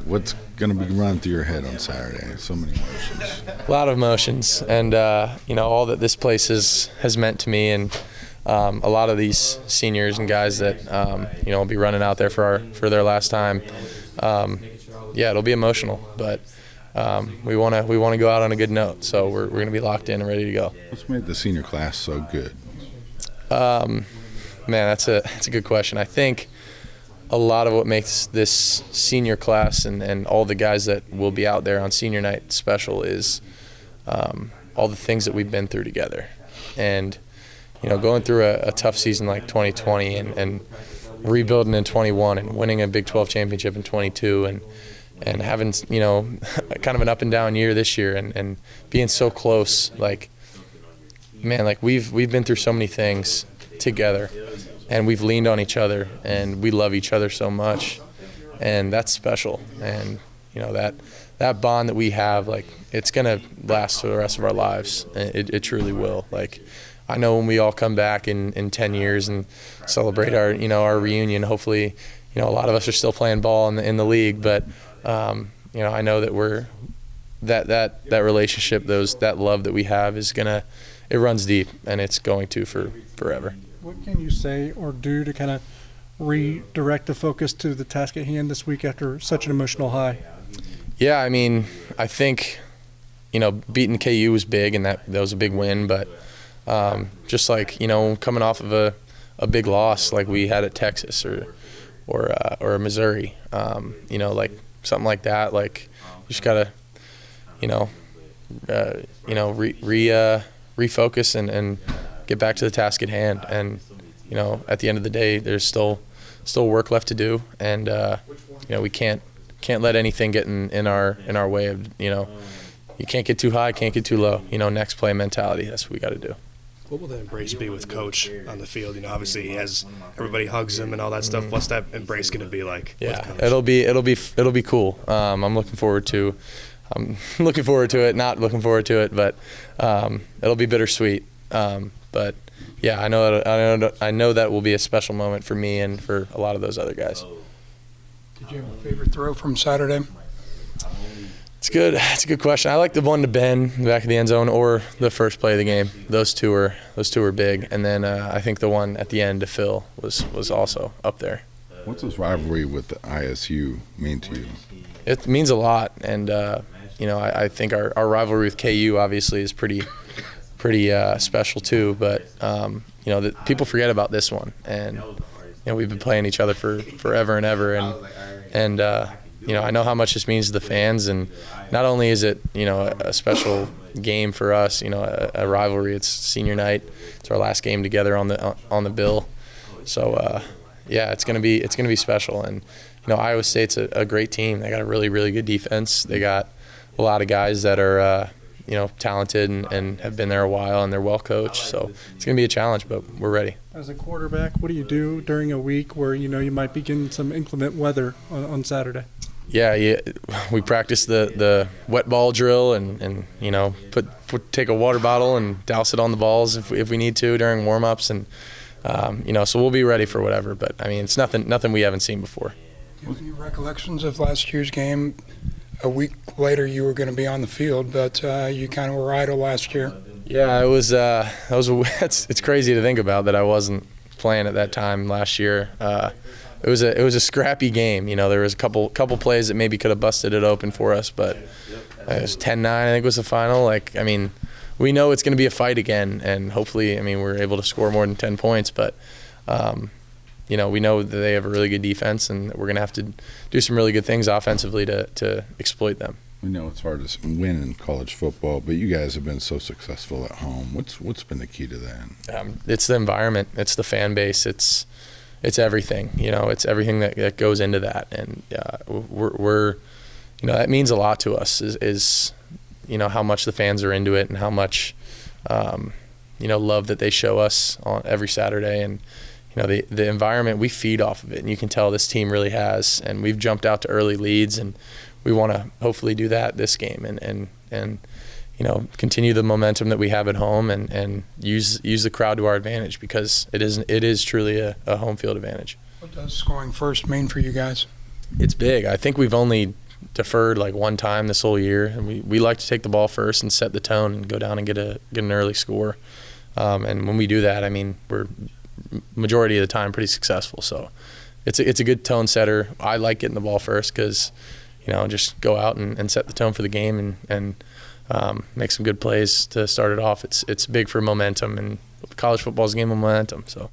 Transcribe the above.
What's going to be running through your head on Saturday? So many emotions. A lot of emotions, and all that this place has meant to me, and a lot of these seniors and guys that will be running out there for their last time. It'll be emotional, but we want to go out on a good note. So we're going to be locked in and ready to go. What's made the senior class so good? Man, that's a good question. I think a lot of what makes this senior class and all the guys that will be out there on senior night special is all the things that we've been through together. And, going through a tough season like 2020 and rebuilding in 21 and winning a Big 12 championship in 22 and having, kind of an up and down year this year and being so close, we've been through so many things together. And we've leaned on each other, and we love each other so much, and that's special. And that bond that we have, it's gonna last for the rest of our lives. It truly will. I know when we all come back in 10 years and celebrate our our reunion. Hopefully, a lot of us are still playing ball in the league, but I know that that relationship, that love that we have it runs deep, and it's going to for forever. What can you say or do to kind of redirect the focus to the task at hand this week after such an emotional high? Yeah, I think, beating KU was big, and that was a big win. But just coming off of a big loss like we had at Texas or Missouri, something like that. You just gotta, refocus and get back to the task at hand. And at the end of the day, there's still work left to do, and we can't let anything get in our way of you can't get too high, can't get too low. Next play mentality. That's what we got to do. What will the embrace be with Coach on the field? Obviously he has everybody hugs him and all that stuff. What's that embrace going to be like? Yeah, it'll be cool. I'm looking forward to it. Not looking forward to it, but it'll be bittersweet. But yeah, I know that will be a special moment for me and for a lot of those other guys. Did you have a favorite throw from Saturday? It's good. It's a good question. I like the one to Ben in the back of the end zone or the first play of the game. Those two were big. And then I think the one at the end to Phil was also up there. What's this rivalry with the ISU mean to you? It means a lot, and I think our rivalry with KU obviously is pretty special too. But people forget about this one, and we've been playing each other for forever and ever, and I know how much this means to the fans, and not only is it a special game for us, a rivalry. It's senior night. It's our last game together on the bill. So it's gonna be special. And Iowa State's a great team. They got a really, really good defense. They got a lot of guys that are talented and have been there a while, and they're well coached. So it's going to be a challenge, but we're ready. As a quarterback, what do you do during a week where you might be getting some inclement weather on Saturday? Yeah, we practice the wet ball drill and take a water bottle and douse it on the balls if we need to during warm-ups, and so we'll be ready for whatever. But it's nothing we haven't seen before. Do you have any recollections of last year's game? A week later, you were going to be on the field, but you kind of were idle last year. Yeah, it was. It's crazy to think about that I wasn't playing at that time last year. It was a scrappy game. There was a couple plays that maybe could have busted it open for us, but it was 10-9. I think was the final. We know it's going to be a fight again, and hopefully, we're able to score more than 10 points, but. We know that they have a really good defense, and we're going to have to do some really good things offensively to exploit them. We know it's hard to win in college football, but you guys have been so successful at home. What's been the key to that? It's the environment. It's the fan base. It's everything. It's everything that goes into that, and we're that means a lot to us. Is how much the fans are into it and how much love that they show us on every Saturday, and. The environment, we feed off of it, and you can tell this team really has. And we've jumped out to early leads, and we want to hopefully do that this game and continue the momentum that we have at home and use the crowd to our advantage, because it is truly a home field advantage. What does scoring first mean for you guys? It's big. I think we've only deferred like one time this whole year, and we like to take the ball first and set the tone and go down and get an early score. And when we do that, I mean, we're majority of the time pretty successful. So it's a good tone setter. I like getting the ball first because, just go out and set the tone for the game and make some good plays to start it off. It's big for momentum, and college football is a game of momentum. So.